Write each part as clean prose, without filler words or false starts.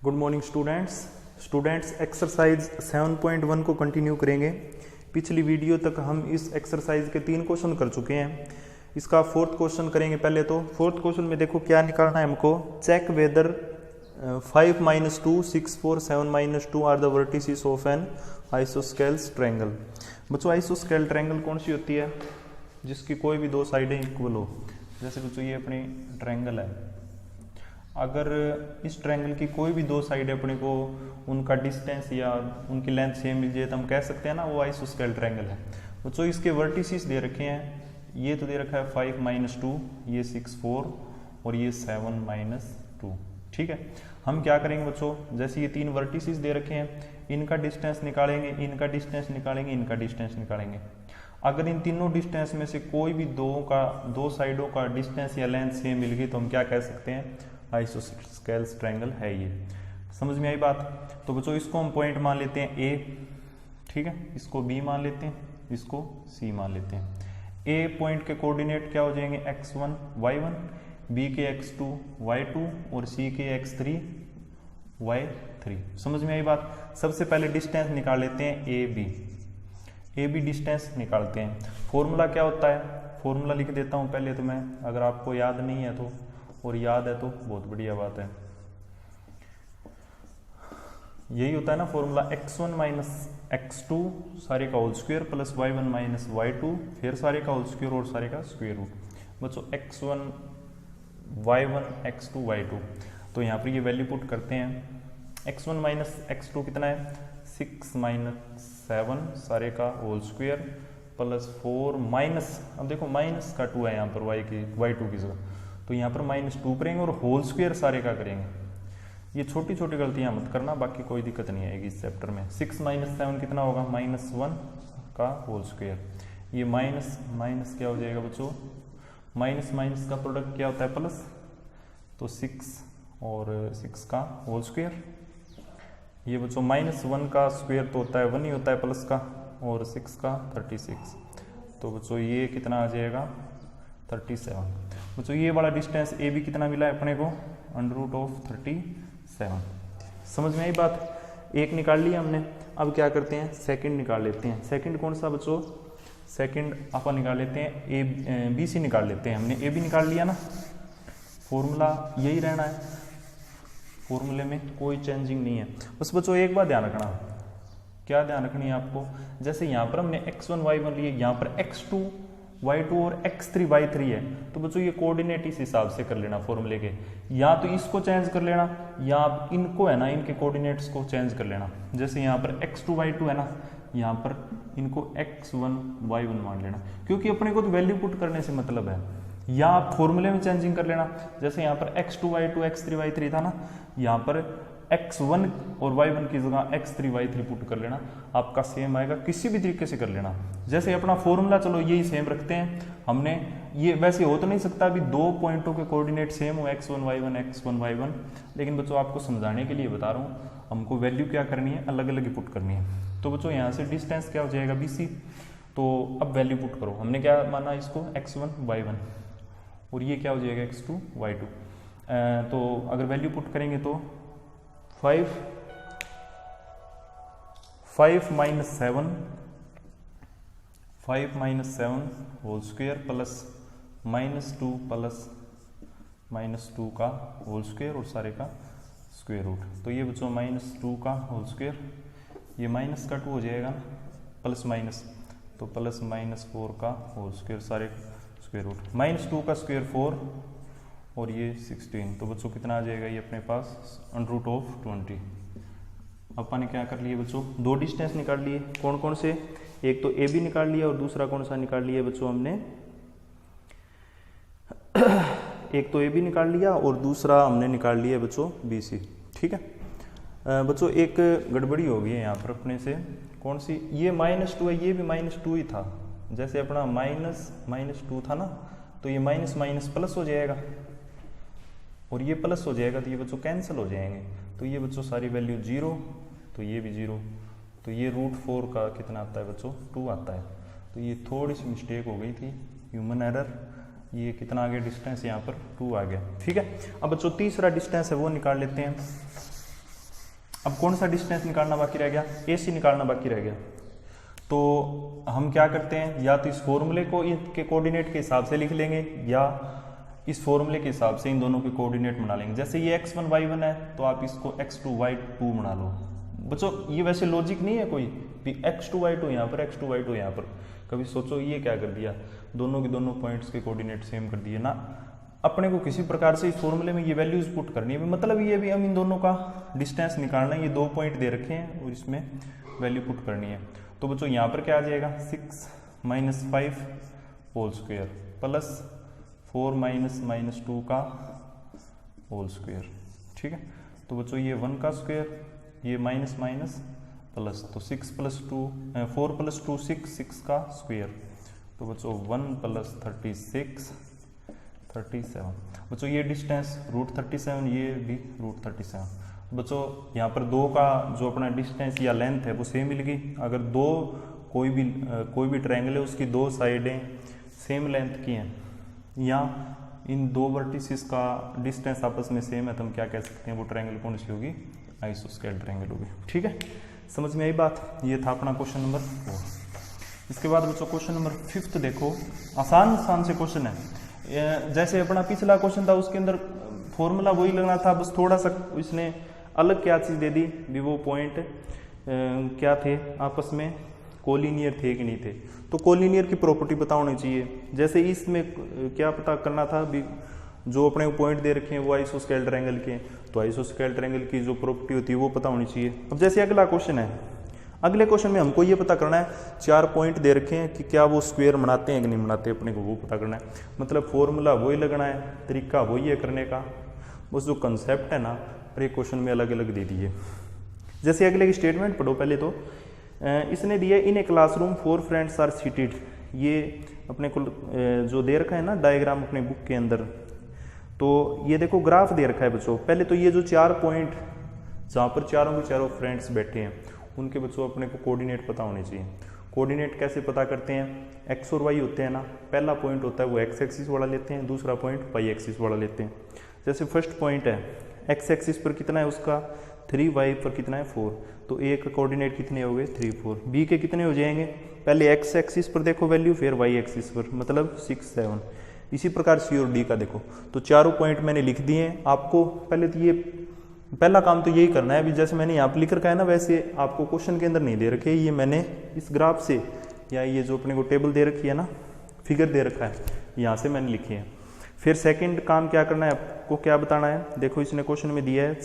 Good morning students exercise 7.1 को continue करेंगे। पिछली वीडियो तक हम इस एक्सरसाइज के 3 क्वेश्चन कर चुके हैं। इसका 4th क्वेश्चन करेंगे। पहले तो 4th क्वेश्चन में देखो क्या निकालना है हमको। Check whether 5 - 2 6 4 7 - 2 are the vertices of an isosceles triangle. बच्चों आइसोस्केल ट्रायंगल कौन सी होती है? जिसकी कोई भी 2 साइडें इक्वल हो। जैसे बच्चों ये अपनी ट्रायंगल है, अगर इस ट्रायंगल की कोई भी 2 साइड अपने को उनका डिस्टेंस या उनकी लेंथ सेम मिल जाए तो हम कह सकते हैं ना वो आइसोस्केल ट्रायंगल है। बच्चों इसके वर्टिसेस दे रखे हैं, ये तो दे रखा है 5 - 2, ये 6 4 और ये 7 - 2। ठीक है, हम क्या करेंगे बच्चों, जैसे ये 3 वर्टिसेस दे रखे हैं, इनका डिस्टेंस निकालेंगे, इनका डिस्टेंस निकालेंगे, इनका डिस्टेंस निकालेंगे। अगर इन तीनों डिस्टेंस में से कोई भी 2 साइडों का डिस्टेंस या लेंथ सेम मिल गई तो हम क्या कह सकते हैं, आइसोस्केल्स ट्रायंगल है ये। समझ में आई बात? तो बच्चों इसको हम पॉइंट मान लेते हैं ए, ठीक है, इसको बी मान लेते हैं, इसको सी मान लेते हैं। ए पॉइंट के कोऑर्डिनेट क्या हो जाएंगे, x1 y1, बी के x2 y2 और सी के x3 y3। समझ में आई बात? सबसे पहले डिस्टेंस निकाल लेते हैं ए बी डिस्टेंस निकालते हैं। फॉर्मूला क्या होता है, फॉर्मूला लिख देता हूं पहले तो मैं, अगर आपको याद नहीं है तो, और याद है तो बहुत बढ़िया बात है। यही होता है ना फॉर्मूला, x1 - x2 सारे का whole square plus y1 - y2 फिर सारे का होल स्क्वायर और सारे का स्क्वायर रूट। बच्चों x1 y1 x2 y2, तो यहाँ पर ये वैल्यू पुट करते हैं। x1 - x2 कितना है, 6 - 7 सारे का होल स्क्वायर प्लस 4 माइनस, अब देखो माइनस का 2 है यहाँ पर y2 की जगह, तो यहाँ पर -2 करेंगे और होल स्क्वायर सारे का करेंगे। ये छोटी छोटी गलतियां मत करना, बाकी कोई दिक्कत नहीं आएगी इस चैप्टर में। 6 - 7 कितना होगा, -1 का होल स्क्वायर। ये माइनस क्या हो जाएगा बच्चों, माइनस का प्रोडक्ट क्या होता है, प्लस, तो 6 और 6 का होल स्क्वायर। ये बच्चों -1 का स्क्वायर तो होता है 1 ही होता है प्लस का, और 6 का 36, तो बच्चों ये कितना आ जाएगा 37। बच्चों ये वाला डिस्टेंस ए बी कितना मिला है अपने को, √37। समझ में आई बात? एक निकाल लिया हमने। अब क्या करते हैं, सेकंड निकाल लेते हैं। सेकंड कौन सा बच्चों, सेकंड अपन निकाल लेते हैं बी सी निकाल लेते हैं। हमने ए बी निकाल लिया ना, फॉर्मूला यही रहना है, फॉर्मूले में कोई चेंजिंग नहीं है। बस बच्चों एक बात ध्यान रखना, क्या ध्यान रखनी है आपको, जैसे यहाँ पर हमने x1 y1 लिए, यहाँ पर x2 y2 और x3 y3 है, तो बच्चों ये कोऑर्डिनेट इस हिसाब से कर लेना फॉर्मूले के, या तो इसको चेंज कर लेना या आप इनको है ना, इनके कोऑर्डिनेट्स को चेंज कर लेना। जैसे यहाँ पर x2 y2 है ना, यहाँ पर इनको x1 y1 मान लेना, क्योंकि अपने को तो वैल्यू पुट करने से मतलब है। या आप फॉर्मूले में चेंजिंग कर लेना, जैसे यहाँ पर x2 y2 x3 y3 था ना, यहाँ पर x1 और y1 की जगह x3 y3 पुट कर लेना, आपका सेम आएगा। किसी भी तरीके से कर लेना, जैसे अपना फॉर्मूला चलो यही सेम रखते हैं हमने। ये वैसे हो तो नहीं सकता अभी 2 पॉइंटों के कोऑर्डिनेट सेम हो, x1 y1, लेकिन बच्चों आपको समझाने के लिए बता रहा हूँ, हमको वैल्यू क्या करनी है, अलग अलग ही पुट करनी है। तो बच्चों यहाँ से डिस्टेंस क्या हो जाएगा BC, तो अब वैल्यू पुट करो। हमने क्या माना इसको, x1 y1, और ये क्या हो जाएगा x2 y2। तो अगर वैल्यू पुट करेंगे तो 5 - 7 होल स्क्वायर प्लस -2 प्लस -2 का होल स्क्वायर और सारे का स्क्वायर रूट। तो ये बच्चों -2 का होल स्क्वायर, ये माइनस का 2 हो जाएगा ना, प्लस माइनस, तो प्लस -4 का होल स्क्वायर सारे स्क्वायर रूट, -2 का स्क्वायर 4 और ये 16, तो बच्चों कितना आ जाएगा ये अपने पास √20। अपन ने क्या कर लिए बच्चों, 2 डिस्टेंस निकाल लिए। कौन कौन से, एक तो ए बी निकाल लिया और दूसरा कौन सा निकाल लिया बच्चों हमने, एक तो ए बी निकाल लिया और दूसरा हमने निकाल लिया बच्चों बी सी। ठीक है बच्चों, एक गड़बड़ी हो गई है यहाँ पर अपने से, कौन सी, ये -2 है, ये भी -2 ही था। जैसे अपना -2 था ना, तो ये माइनस प्लस हो जाएगा और ये प्लस हो जाएगा, तो ये बच्चों कैंसिल हो जाएंगे। तो ये बच्चों सारी वैल्यू 0, तो ये भी 0, तो ये √4 का कितना आता है बच्चों, 2 आता है। तो ये थोड़ी सी मिस्टेक हो गई थी, ह्यूमन एरर। ये कितना आ गया डिस्टेंस, यहाँ पर 2 आ गया। ठीक है, अब बच्चों तीसरा डिस्टेंस है वो निकाल लेते हैं। अब कौन सा डिस्टेंस निकालना बाकी रह गया, AC निकालना बाकी रह गया। तो हम क्या करते हैं, या तो इस फॉर्मूले को इनके कोऑर्डिनेट के हिसाब से लिख लेंगे या इस फॉर्मूले के हिसाब से इन दोनों के कोऑर्डिनेट बना लेंगे। जैसे ये x1 y1 है तो आप इसको x2 y2 बना लो। बच्चों ये वैसे लॉजिक नहीं है कोई भी x2 y2 यहाँ पर x2 y2 यहाँ पर, कभी सोचो ये क्या कर दिया, दोनों के दोनों पॉइंट्स के कोऑर्डिनेट सेम कर दिए ना। अपने को किसी प्रकार से इस फॉर्मूले में ये वैल्यूज पुट करनी है, मतलब ये भी हम इन दोनों का डिस्टेंस निकालना है। ये 2 पॉइंट दे रखे हैं और इसमें वैल्यू पुट करनी है। तो बच्चों यहाँ पर क्या आ जाएगा, 6 - 5 होल स्क्वायर प्लस 4 - -2 का होल स्क्वायर। ठीक है, तो बच्चों ये 1 का स्क्वायर, ये माइनस माइनस प्लस, तो 6 + 2 4 + 2 6 का स्क्वायर। तो बच्चों 1 + 36 37। बच्चों ये डिस्टेंस √37, ये भी √37। बच्चों यहाँ पर 2 का जो अपना डिस्टेंस या लेंथ है वो सेम मिल गई। अगर कोई भी ट्रायंगल है उसकी 2 साइडें सेम लेंथ की हैं या इन 2 वर्टिसेस का डिस्टेंस आपस में सेम है तो हम क्या कह सकते हैं, वो ट्रायंगल कौन सी होगी, आइसोस्केल ट्रायंगल होगी। ठीक है, समझ में आई बात। ये था अपना क्वेश्चन नंबर 4। इसके बाद बच्चों क्वेश्चन नंबर 5 देखो, आसान से क्वेश्चन है। जैसे अपना पिछला क्वेश्चन था उसके अंदर फॉर्मूला वही लगना था, बस थोड़ा सा इसने अलग क्या चीज़ दे दी भी, वो पॉइंट क्या थे आपस में, कोलिनियर थे कि नहीं थे। तो कोलिनियर की प्रॉपर्टी पता होनी चाहिए। जैसे इसमें क्या पता करना था भी, जो अपने पॉइंट दे रखे हैं वो आइसोस्केल ट्रायंगल के, तो आइसोस्केल ट्रायंगल की जो प्रॉपर्टी होती है वो पता होनी चाहिए। अब जैसे अगला क्वेश्चन है, अगले क्वेश्चन में हमको ये पता करना है 4 पॉइंट दे रखे हैं कि क्या वो स्क्वायर बनाते हैं कि नहीं बनाते, अपने को वो पता करना है। मतलब फॉर्मूला वही लगना है, तरीका वही है करने का, बस जो कंसेप्ट है ना हर एक क्वेश्चन में अलग अलग दे दिए। जैसे अगले की स्टेटमेंट पढ़ो पहले। तो इसने दिया in a classroom 4 friends are seated. ये अपने को जो दे रखा है ना डायग्राम अपने बुक के अंदर, तो ये देखो ग्राफ दे रखा है बच्चों। पहले तो ये जो 4 पॉइंट जहाँ पर चारों के चारों फ्रेंड्स बैठे हैं उनके बच्चों अपने को कोऑर्डिनेट पता होने चाहिए। कोऑर्डिनेट कैसे पता करते हैं, एक्स और वाई होते हैं ना, पहला पॉइंट होता है वो एक्स एक्सिस वाला लेते हैं, दूसरा पॉइंट वाई एक्सिस वाला लेते हैं। जैसे फर्स्ट पॉइंट है एक्स एक्सिस पर कितना है उसका 3, वाई पर कितना है 4, तो ए का कोऑर्डिनेट कितने हो गए 3 4। बी के कितने हो जाएंगे, पहले एक्स एक्सिस पर देखो वैल्यू, फिर वाई एक्सिस पर, मतलब 6 7। इसी प्रकार सी और डी का देखो। तो चारों पॉइंट मैंने लिख दिए हैं आपको। पहले तो ये पहला काम तो यही करना है, अभी जैसे मैंने यहाँ पर लिख रखा है ना वैसे आपको क्वेश्चन के अंदर नहीं दे रखे, ये मैंने इस ग्राफ से या ये जो अपने को टेबल दे रखी है ना, फिगर दे रखा है, यहाँ से मैंने लिखी है। फिर सेकंड काम क्या करना है, आपको क्या बताना है, देखो इसने क्वेश्चन में दिया है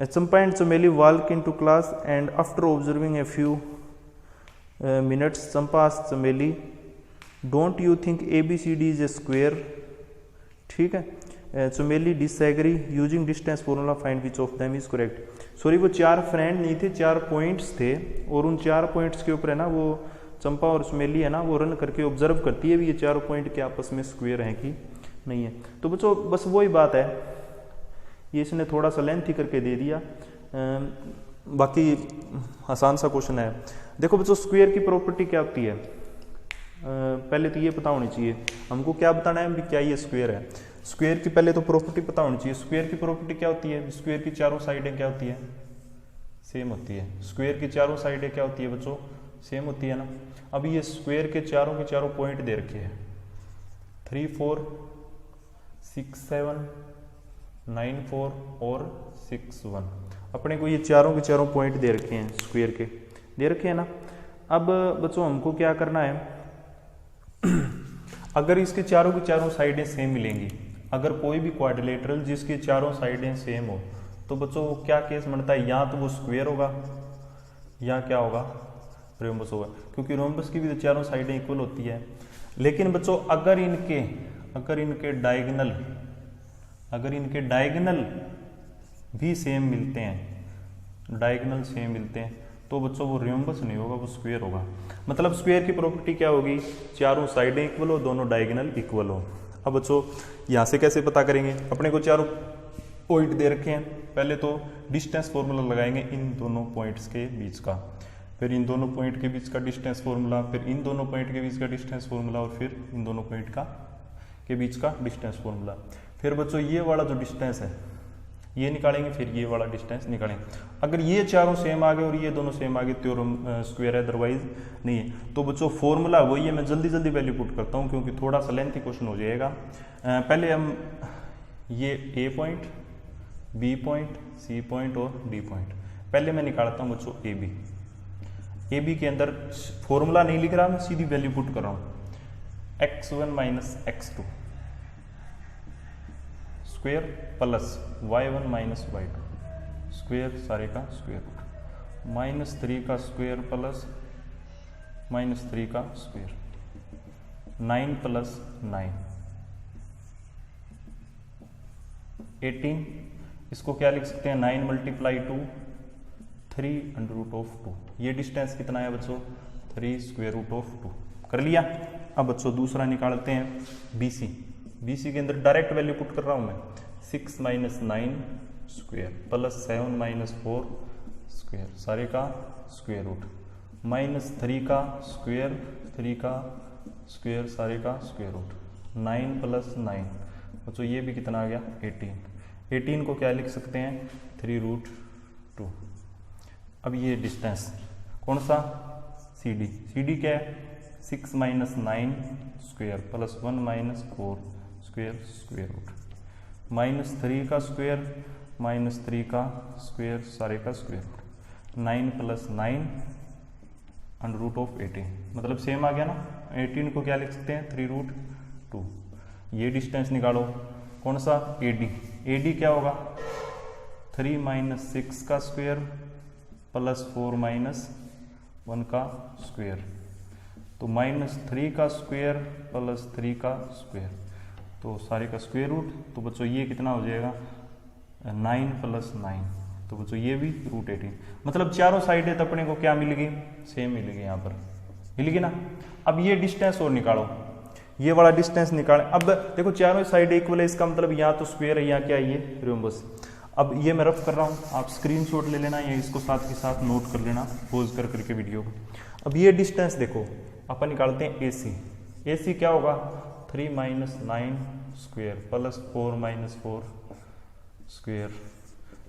Champa and Chameli walk into class and after observing a few minutes, Champa asked Chameli, "Don't you think ABCD is a square?" ठीक है, Chameli disagree using distance formula, find which of them is correct. Sorry वो 4 friend नहीं थे, 4 points थे और उन 4 points के ऊपर है ना वो चंपा और चमेली है ना वो रन करके ऑब्जर्व करती है भी ये 4 पॉइंट के आपस में स्क्वायर है कि नहीं है। तो बच्चों बस वही बात है, ये इसने थोड़ा सा लेंथी करके दे दिया, बाकी आसान सा क्वेश्चन है। देखो बच्चों स्क्वायर की प्रॉपर्टी क्या होती है, पहले तो ये पता होनी चाहिए हमको, क्या बताना है भी क्या ये स्क्वायर है। स्क्वायर की पहले तो प्रॉपर्टी पता होनी चाहिए। स्क्वायर की प्रॉपर्टी क्या होती है, स्क्वायर की चारों साइडें क्या होती है, सेम होती है। स्क्वायर की चारों साइडें क्या होती है बच्चों, सेम होती है ना। अब ये स्क्वायर के चारों पॉइंट दे रखे हैं 3 4 6 7 9 4 और 6 1। अपने को ये चारों के चारों पॉइंट दे रखे हैं, स्क्वायर के दे रखे हैं ना। अब बच्चों हमको क्या करना है, अगर इसके चारों की चारों साइडें सेम मिलेंगी, अगर कोई भी क्वाड्रिलेटरल जिसकी चारों साइडें सेम हो तो बच्चों क्या केस बनता है, या तो वो स्क्वायर होगा या क्या होगा, रोम्बस होगा, क्योंकि रोम्बस की भी तो चारों साइडें इक्वल होती है। लेकिन बच्चों अगर इनके डायगोनल भी सेम मिलते हैं, डायगोनल सेम मिलते हैं, तो बच्चों वो रोम्बस नहीं होगा, वो स्क्वायर होगा। मतलब स्क्वायर की प्रॉपर्टी क्या होगी, चारों साइडें इक्वल हो, दोनों डायगोनल इक्वल हो। अब बच्चों यहाँ से कैसे पता करेंगे, अपने को चारों पॉइंट दे रखे हैं, पहले तो डिस्टेंस फॉर्मूला लगाएंगे इन दोनों पॉइंट्स के बीच का, फिर इन दोनों पॉइंट के बीच का डिस्टेंस फॉर्मूला, फिर इन दोनों पॉइंट के बीच का डिस्टेंस फॉर्मूला और फिर इन दोनों पॉइंट के बीच का डिस्टेंस फॉर्मूला। फिर बच्चों ये वाला जो डिस्टेंस है ये निकालेंगे, फिर ये वाला डिस्टेंस निकालेंगे। अगर ये चारों सेम आ गए और ये दोनों सेम आ गए थ्योरम स्क्वायर है, अदरवाइज नहीं है। तो बच्चों फॉर्मूला वही है, मैं जल्दी जल्दी वैल्यू पुट करता हूँ क्योंकि थोड़ा सा लेंथी क्वेश्चन हो जाएगा। पहले हम ये A point, B point, C point और डी पॉइंट पहले मैं निकालता हूँ बच्चों ए बी। ए बी के अंदर फॉर्मूला नहीं लिख रहा, मैं सीधी वैल्यू पुट कर रहा हूँ। x1 minus x2 square plus y1 minus y2 square, सारे का स्क्वेयर रूट, -3 का स्क्वेयर प्लस -3 का स्क्वेयर, 9 प्लस 9 18। इसको क्या लिख सकते हैं, 9 मल्टीप्लाई 2 3 अंडर रूट ऑफ 2। ये डिस्टेंस कितना है बच्चों, 3 स्क्वेयर रूट ऑफ 2। कर लिया। अब बच्चों दूसरा निकालते हैं BC। BC के अंदर डायरेक्ट वैल्यू पुट कर रहा हूं मैं, 6 minus 9 square plus 7 minus 4 square, सारे का स्क्वेयर रूट, -3 का स्क्वेयर, 3 का स्क्वेयर, सारे का स्क्वेयर रूट, 9 प्लस 9 बच्चों ये भी कितना आ गया, 18। 18 को क्या लिख सकते हैं, 3 रूट 2। अब ये डिस्टेंस कौन सा, CD। CD क्या है, 6 minus 9 square plus 1 minus 4 square, square root, -3 का स्क्वेयर, -3 का स्क्वेयर, सारे का square root, 9 plus 9 under root of 18, मतलब सेम आ गया ना। 18 को क्या लिख सकते हैं, 3 रूट 2। ये डिस्टेंस निकालो, कौन सा, AD। AD क्या होगा, 3 माइनस 6 का स्क्वेयर प्लस 4 माइनस 1 का स्क्वेयर, तो -3 का स्क्वेयर प्लस 3 का स्क्वेयर, तो सारे का स्क्वेयर रूट। तो बच्चों ये कितना हो जाएगा, 9 प्लस 9, तो बच्चों ये भी रूट 18। मतलब चारों साइडें तो अपने को क्या मिल गई, सेम मिल गई, यहाँ पर मिल गई ना। अब ये डिस्टेंस और निकालो, ये वाला डिस्टेंस निकालें। अब देखो चारों साइड इक्वल है, इसका मतलब यहाँ तो स्क्वेयर है, यहाँ क्या है, ये रोम्बस। अब ये मैं रफ कर रहा हूँ, आप स्क्रीनशॉट ले लेना या इसको साथ के साथ नोट कर लेना, पॉज कर करके वीडियो को। अब ये डिस्टेंस देखो, अपन निकालते हैं AC। AC क्या होगा, 3 minus 9 square plus 4 minus 4 square,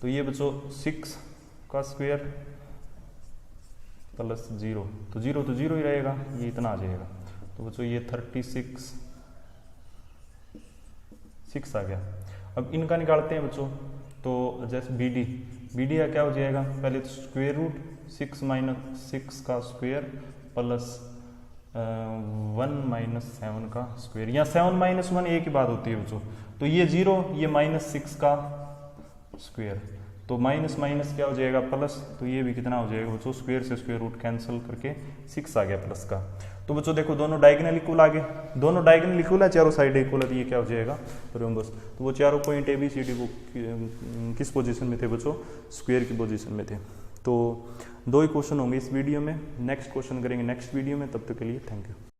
तो ये बच्चों 6 का स्क्वेयर प्लस 0, तो 0 तो 0 ही रहेगा, ये इतना आ जाएगा। तो बच्चों ये 36 6 आ गया। अब इनका निकालते हैं बच्चों, तो जैसे BD का क्या हो जाएगा, पहले तो स्क्वेयर रूट 6 माइनस 6 का स्क्वेयर प्लस 1 माइनस 7 का स्क्वेयर, या 7 माइनस 1 एक ही बात होती है बच्चों। तो ये 0, ये -6 का स्क्वेयर, तो माइनस माइनस क्या हो जाएगा, प्लस, तो ये भी कितना हो जाएगा बच्चों, स्क्वेयर से स्क्वेयर रूट कैंसिल करके 6 आ गया प्लस का। तो बच्चों देखो दोनों डायगोनल इक्वल आ गए, दोनों डायगोनल इक्वल है, चारों साइड इक्वल है, तो ये क्या हो जाएगा, रोम्बस। तो वो चारों पॉइंट ABCD वो किस पोजीशन में थे बच्चों, स्क्वायर की पोजीशन में थे। तो 2 ही क्वेश्चन होंगे इस वीडियो में, नेक्स्ट क्वेश्चन करेंगे नेक्स्ट वीडियो में, तब तक के लिए थैंक यू।